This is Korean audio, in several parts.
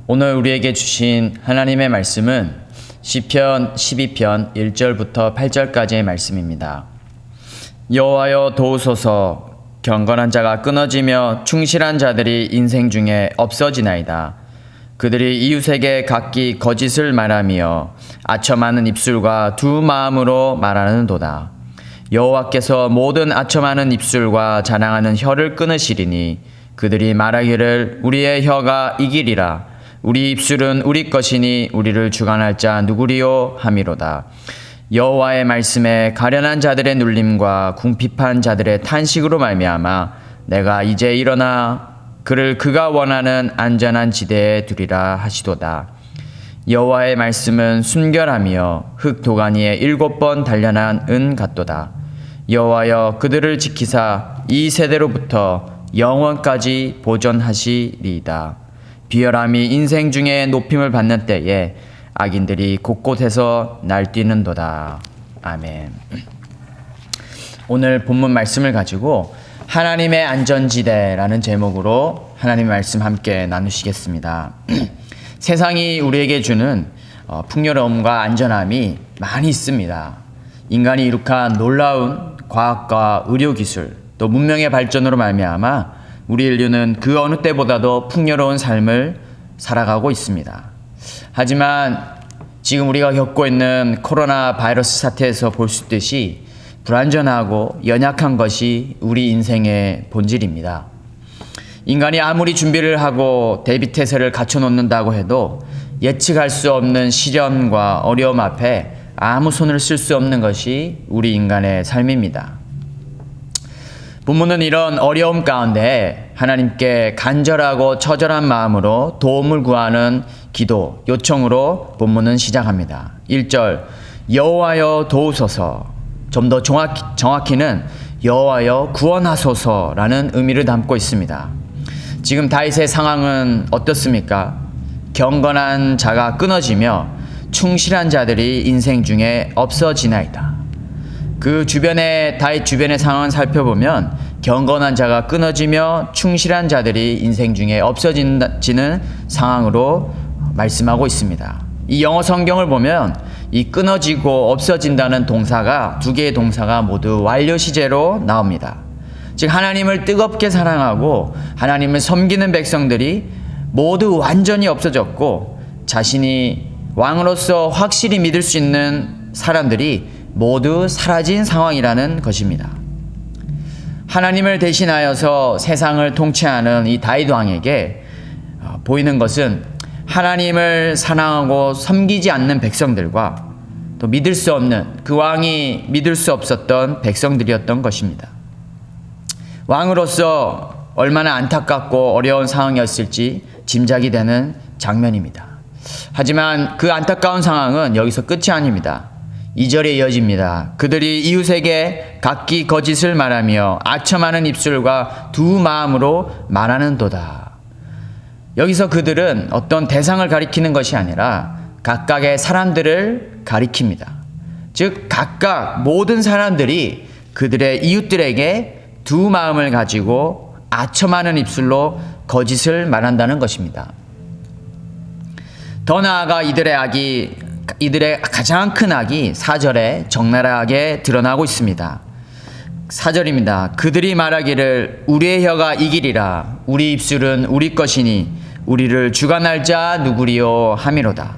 오늘 우리에게 주신 하나님의 말씀은 시편 12편 1절부터 8절까지의 말씀입니다. 여호와여 도우소서. 경건한 자가 끊어지며 충실한 자들이 인생 중에 없어지나이다. 그들이 이웃에게 각기 거짓을 말하며 아첨하는 입술과 두 마음으로 말하는도다. 여호와께서 모든 아첨하는 입술과 자랑하는 혀를 끊으시리니 그들이 말하기를 우리의 혀가 이기리라. 우리 입술은 우리 것이니 우리를 주관할 자 누구리요 함이로다. 여호와의 말씀에 가련한 자들의 눌림과 궁핍한 자들의 탄식으로 말미암아 내가 이제 일어나 그를 그가 원하는 안전한 지대에 두리라 하시도다. 여호와의 말씀은 순결하며 흙 도가니에 7번 단련한 은 같도다. 여호와여 그들을 지키사 이 세대로부터 영원까지 보존하시리이다. 비열함이 인생 중에 높임을 받는 때에 악인들이 곳곳에서 날뛰는도다. 아멘. 오늘 본문 말씀을 가지고 하나님의 안전지대라는 제목으로 하나님의 말씀 함께 나누시겠습니다. 세상이 우리에게 주는 풍요로움과 안전함이 많이 있습니다. 인간이 이룩한 놀라운 과학과 의료기술 또 문명의 발전으로 말미암아 우리 인류는 그 어느 때보다도 풍요로운 삶을 살아가고 있습니다. 하지만 지금 우리가 겪고 있는 코로나 바이러스 사태에서 볼 수 있듯이 불안전하고 연약한 것이 우리 인생의 본질입니다. 인간이 아무리 준비를 하고 대비태세를 갖춰놓는다고 해도 예측할 수 없는 시련과 어려움 앞에 아무 손을 쓸 수 없는 것이 우리 인간의 삶입니다. 본문은 이런 어려움 가운데 하나님께 간절하고 처절한 마음으로 도움을 구하는 기도, 요청으로 본문은 시작합니다. 1절 여호와여 도우소서. 좀 더 정확히는 여호와여 구원하소서라는 의미를 담고 있습니다. 지금 다윗의 상황은 어떻습니까? 경건한 자가 끊어지며 충실한 자들이 인생 중에 없어지나이다. 다윗 주변의 상황을 살펴보면 경건한 자가 끊어지며 충실한 자들이 인생 중에 없어지는 상황으로 말씀하고 있습니다. 이 영어 성경을 보면 이 끊어지고 없어진다는 동사가 두 개의 동사가 모두 완료 시제로 나옵니다. 즉 하나님을 뜨겁게 사랑하고 하나님을 섬기는 백성들이 모두 완전히 없어졌고 자신이 왕으로서 확실히 믿을 수 있는 사람들이 모두 사라진 상황이라는 것입니다. 하나님을 대신하여서 세상을 통치하는 이 다윗 왕에게 보이는 것은 하나님을 사랑하고 섬기지 않는 백성들과 또 믿을 수 없는 그 왕이 믿을 수 없었던 백성들이었던 것입니다. 왕으로서 얼마나 안타깝고 어려운 상황이었을지 짐작이 되는 장면입니다. 하지만 그 안타까운 상황은 여기서 끝이 아닙니다. 2절에 이어집니다. 그들이 이웃에게 각기 거짓을 말하며 아첨하는 입술과 두 마음으로 말하는도다. 여기서 그들은 어떤 대상을 가리키는 것이 아니라 각각의 사람들을 가리킵니다. 즉 각각 모든 사람들이 그들의 이웃들에게 두 마음을 가지고 아첨하는 입술로 거짓을 말한다는 것입니다. 더 나아가 이들의 가장 큰 악이 4절에 적나라하게 드러나고 있습니다. 4절입니다. 그들이 말하기를 우리의 혀가 이기리라. 우리 입술은 우리 것이니 우리를 주관할 자 누구리요 함이로다.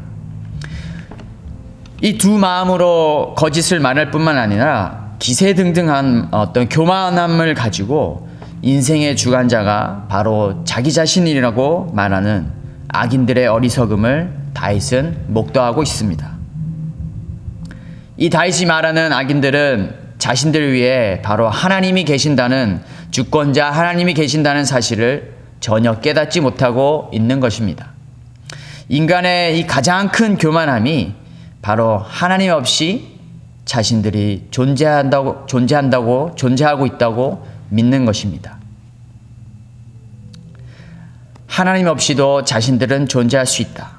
이 두 마음으로 거짓을 말할 뿐만 아니라 기세등등한 어떤 교만함을 가지고 인생의 주관자가 바로 자기 자신이라고 말하는 악인들의 어리석음을 다윗은 목도하고 있습니다. 이 다윗이 말하는 악인들은 자신들 위에 바로 하나님이 계신다는 주권자 하나님이 계신다는 사실을 전혀 깨닫지 못하고 있는 것입니다. 인간의 이 가장 큰 교만함이 바로 하나님 없이 자신들이 존재하고 있다고 믿는 것입니다. 하나님 없이도 자신들은 존재할 수 있다.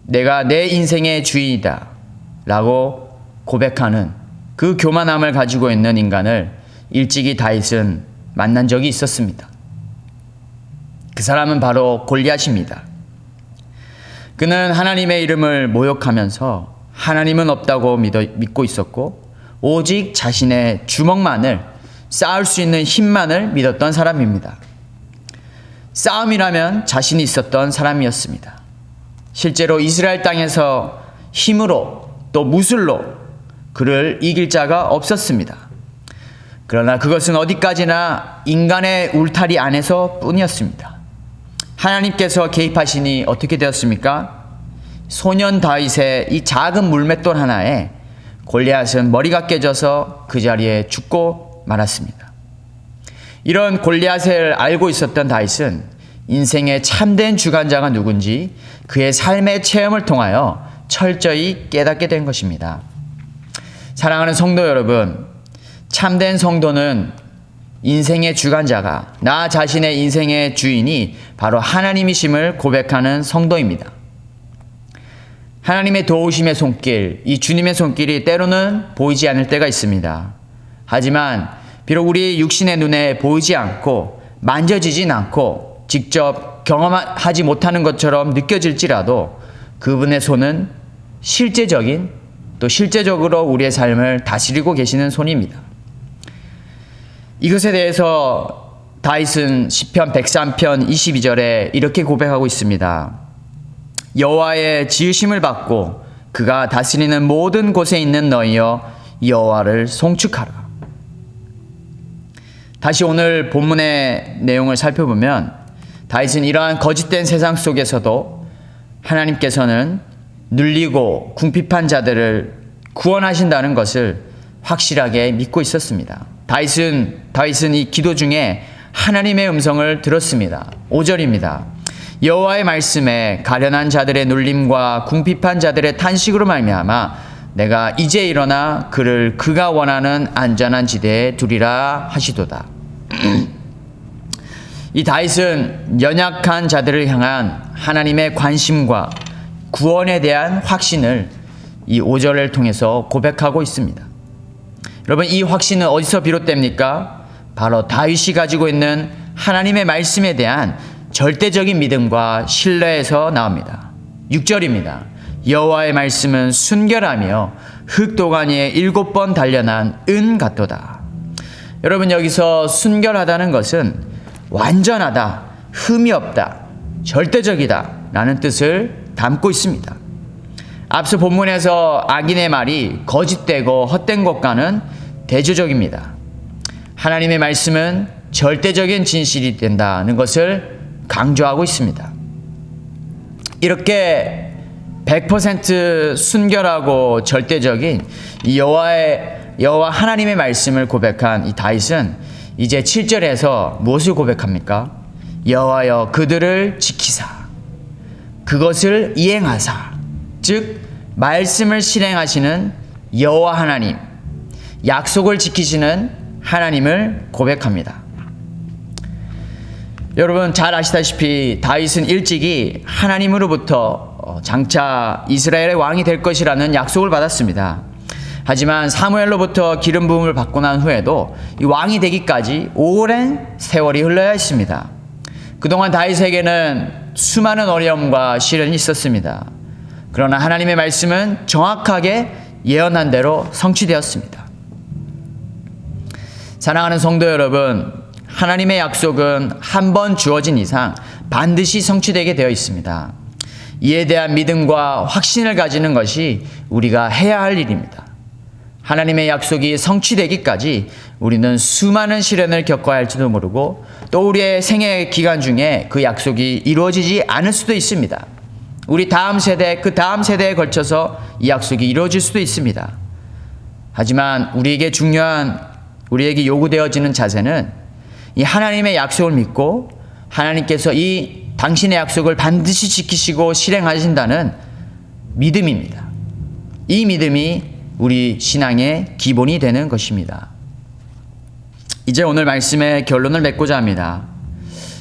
내가 내 인생의 주인이다 라고 고백하는 그 교만함을 가지고 있는 인간을 일찍이 다윗은 만난 적이 있었습니다. 그 사람은 바로 골리앗입니다. 그는 하나님의 이름을 모욕하면서 하나님은 없다고 믿고 있었고 오직 자신의 주먹만을, 싸울 수 있는 힘만을 믿었던 사람입니다. 싸움이라면 자신이 있었던 사람이었습니다. 실제로 이스라엘 땅에서 힘으로 또 무술로 그를 이길 자가 없었습니다. 그러나 그것은 어디까지나 인간의 울타리 안에서 뿐이었습니다. 하나님께서 개입하시니 어떻게 되었습니까? 소년 다윗의 이 작은 물맷돌 하나에 골리앗은 머리가 깨져서 그 자리에 죽고 말았습니다. 이런 골리앗을 알고 있었던 다윗은 인생의 참된 주관자가 누군지 그의 삶의 체험을 통하여 철저히 깨닫게 된 것입니다. 사랑하는 성도 여러분, 참된 성도는 인생의 주관자가, 나 자신의 인생의 주인이 바로 하나님이심을 고백하는 성도입니다. 하나님의 도우심의 손길, 이 주님의 손길이 때로는 보이지 않을 때가 있습니다. 하지만 비록 우리 육신의 눈에 보이지 않고 만져지진 않고 직접 경험하지 못하는 것처럼 느껴질지라도 그분의 손은 실제적인, 또 실제적으로 우리의 삶을 다스리고 계시는 손입니다. 이것에 대해서 다윗은 시편 103편 22절에 이렇게 고백하고 있습니다. 여호와의 지으심을 받고 그가 다스리는 모든 곳에 있는 너희여 여호와를 송축하라. 다시 오늘 본문의 내용을 살펴보면 다윗은 이러한 거짓된 세상 속에서도 하나님께서는 눌리고 궁핍한 자들을 구원하신다는 것을 확실하게 믿고 있었습니다. 다윗은 이 기도 중에 하나님의 음성을 들었습니다. 5절입니다. 여호와의 말씀에 가련한 자들의 눌림과 궁핍한 자들의 탄식으로 말미암아 내가 이제 일어나 그를 그가 원하는 안전한 지대에 두리라 하시도다. 이 다윗은 연약한 자들을 향한 하나님의 관심과 구원에 대한 확신을 이 5절을 통해서 고백하고 있습니다. 여러분, 이 확신은 어디서 비롯됩니까? 바로 다윗이 가지고 있는 하나님의 말씀에 대한 절대적인 믿음과 신뢰에서 나옵니다. 6절입니다. 여호와의 말씀은 순결하며 흙도가니에 7번 단련한 은 같도다. 여러분, 여기서 순결하다는 것은 완전하다, 흠이 없다, 절대적이다 라는 뜻을 담고 있습니다. 앞서 본문에서 악인의 말이 거짓되고 헛된 것과는 대조적입니다. 하나님의 말씀은 절대적인 진실이 된다는 것을 강조하고 있습니다. 이렇게 100% 순결하고 절대적인 이 여호와 하나님의 말씀을 고백한 이 다윗은 이제 7절에서 무엇을 고백합니까? 여호와여 그들을 지키사 그것을 이행하사, 즉 말씀을 실행하시는 여호와 하나님, 약속을 지키시는 하나님을 고백합니다. 여러분 잘 아시다시피 다윗은 일찍이 하나님으로부터 장차 이스라엘의 왕이 될 것이라는 약속을 받았습니다. 하지만 사무엘로부터 기름 부음을 받고 난 후에도 이 왕이 되기까지 오랜 세월이 흘러야 했습니다. 그동안 다윗에게는 수많은 어려움과 시련이 있었습니다. 그러나 하나님의 말씀은 정확하게 예언한 대로 성취되었습니다. 사랑하는 성도 여러분, 하나님의 약속은 한 번 주어진 이상 반드시 성취되게 되어 있습니다. 이에 대한 믿음과 확신을 가지는 것이 우리가 해야 할 일입니다. 하나님의 약속이 성취되기까지 우리는 수많은 시련을 겪어야 할지도 모르고 또 우리의 생애 기간 중에 그 약속이 이루어지지 않을 수도 있습니다. 우리 다음 세대, 그 다음 세대에 걸쳐서 이 약속이 이루어질 수도 있습니다. 하지만 우리에게 요구되어지는 자세는 이 하나님의 약속을 믿고 하나님께서 이 당신의 약속을 반드시 지키시고 실행하신다는 믿음입니다. 이 믿음이 우리 신앙의 기본이 되는 것입니다. 이제 오늘 말씀의 결론을 맺고자 합니다.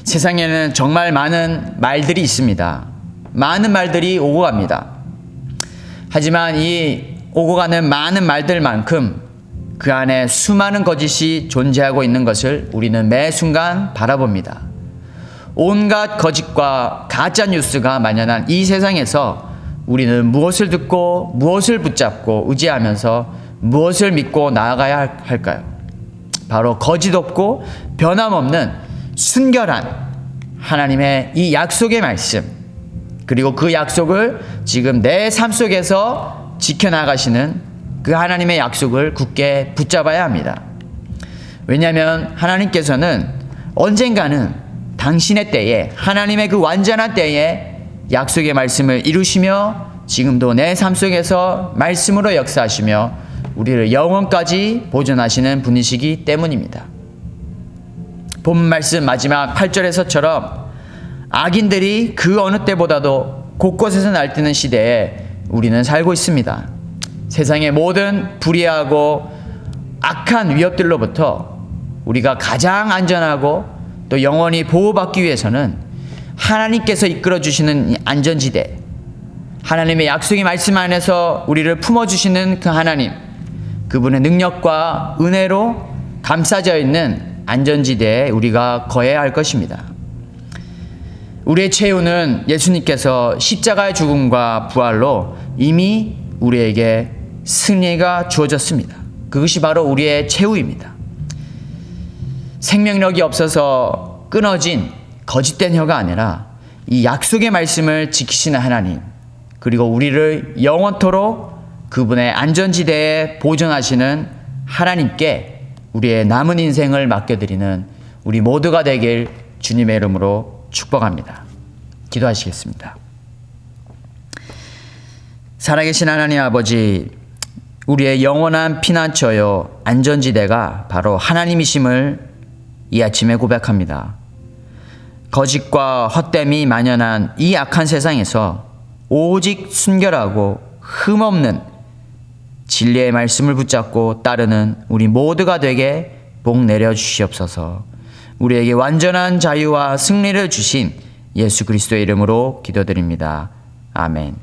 세상에는 정말 많은 말들이 있습니다. 많은 말들이 오고 갑니다. 하지만 이 오고 가는 많은 말들만큼 그 안에 수많은 거짓이 존재하고 있는 것을 우리는 매 순간 바라봅니다. 온갖 거짓과 가짜 뉴스가 만연한 이 세상에서 우리는 무엇을 듣고 무엇을 붙잡고 의지하면서 무엇을 믿고 나아가야 할까요? 바로 거짓 없고 변함없는 순결한 하나님의 이 약속의 말씀, 그리고 그 약속을 지금 내 삶 속에서 지켜나가시는 그 하나님의 약속을 굳게 붙잡아야 합니다. 왜냐하면 하나님께서는 언젠가는 당신의 때에, 하나님의 그 완전한 때에 약속의 말씀을 이루시며 지금도 내 삶 속에서 말씀으로 역사하시며 우리를 영원까지 보존하시는 분이시기 때문입니다. 본문 말씀 마지막 8절에서처럼 악인들이 그 어느 때보다도 곳곳에서 날뛰는 시대에 우리는 살고 있습니다. 세상의 모든 불의하고 악한 위협들로부터 우리가 가장 안전하고 또 영원히 보호받기 위해서는 하나님께서 이끌어 주시는 안전지대, 하나님의 약속의 말씀 안에서 우리를 품어주시는 그 하나님, 그분의 능력과 은혜로 감싸져 있는 안전지대에 우리가 거해야 할 것입니다. 우리의 최후는 예수님께서 십자가의 죽음과 부활로 이미 우리에게 승리가 주어졌습니다. 그것이 바로 우리의 최후입니다. 생명력이 없어서 끊어진 거짓된 혀가 아니라 이 약속의 말씀을 지키시는 하나님, 그리고 우리를 영원토록 그분의 안전지대에 보존하시는 하나님께 우리의 남은 인생을 맡겨드리는 우리 모두가 되길 주님의 이름으로 축복합니다. 기도하시겠습니다. 살아계신 하나님 아버지, 우리의 영원한 피난처요 안전지대가 바로 하나님이심을 이 아침에 고백합니다. 거짓과 헛됨이 만연한 이 악한 세상에서 오직 순결하고 흠없는 진리의 말씀을 붙잡고 따르는 우리 모두가 되게 복 내려 주시옵소서. 우리에게 완전한 자유와 승리를 주신 예수 그리스도의 이름으로 기도드립니다. 아멘.